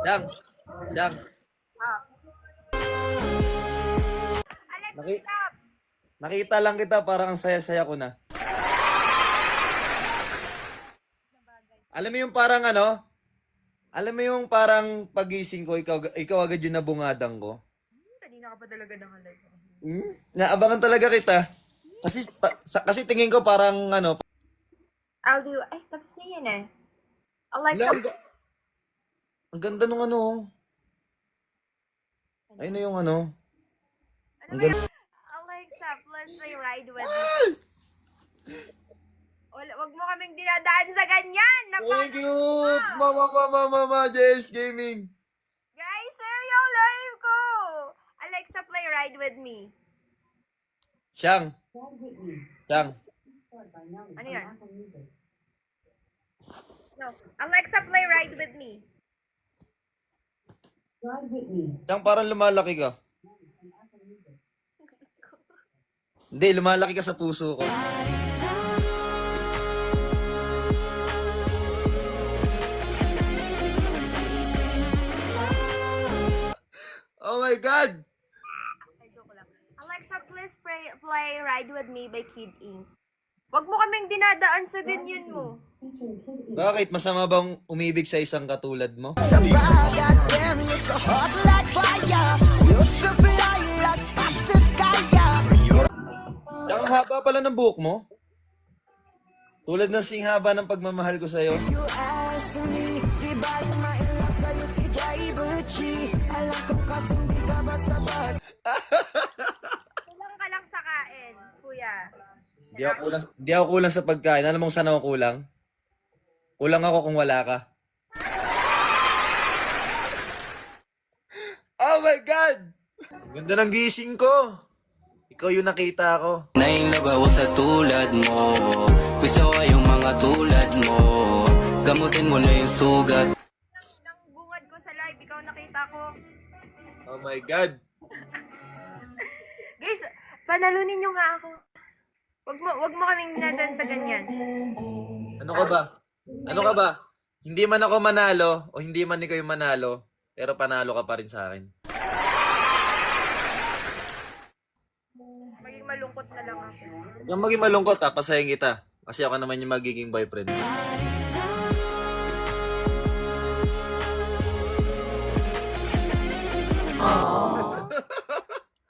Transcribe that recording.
Jang, Jang, Ah. Alex, Naki- stop! nakita lang kita parang ang saya-saya ko na. Alam mo yung parang ano? Alam mo yung parang pagising ko, ikaw agad yung nabungadang ko. Kanina ka pa talaga nakalive. Naabangan talaga kita. Kasi tingin ko parang ano, I'll do... Ay, tapos na yan eh. Alexa, ang ganda nung ano. Ayun na yung ano. ano Ang ba ganda. yan? Alexa, please play Ride With Me. Wag mo kaming dinadaan sa ganyan. Thank you! Mama, JS Gaming. Guys, share yung live ko. Alexa, play Ride With Me. Siyang. Ano yan? No. Alexa, play Ride With Me. Siyang parang lumalaki ka. Hindi, lumalaki ka sa puso ko. Oh my God! Ay, joke lang. Alexa, please play Ride With Me by Kid Ink. Wag mo kaming dinadaan sa ganyan mo. Bakit? Masama bang umibig sa isang katulad mo? Sabagad, damn, you're so hot like fire. You're so fly like past the sky. Ang haba pala ng buhok mo. Tulad ng singhaba ng pagmamahal ko sa'yo. You ask me, di ba yung ma-inlove sa'yo si Jai Butchie? Alam ko kasi hindi ka basta-basta. Kulang ka lang sa kain, kuya. Di ako kulang sa pagkain. Alam mo kung saan ako kulang? Kulang ako kung wala ka. Oh my God! Ganda ng gising ko. Ikaw yung nakita ko. Nainlove ako sa tulad mo. Gusto ko yung mga tulad mo. Gamutin mo na yung sugat. Nang bungad ko sa live, ikaw nakita ko. Oh my God. Guys, panalunin nyo nga ako. Wag mo kaming dinadaan sa ganyan. Ano ka ba? Ano ka ba? Hindi man ako manalo o hindi man ikaw yung manalo, pero panalo ka pa rin sa akin. Maging malungkot na lang ako. Huwag kang maging malungkot ha, pasayin kita. Kasi ako naman yung magiging boyfriend.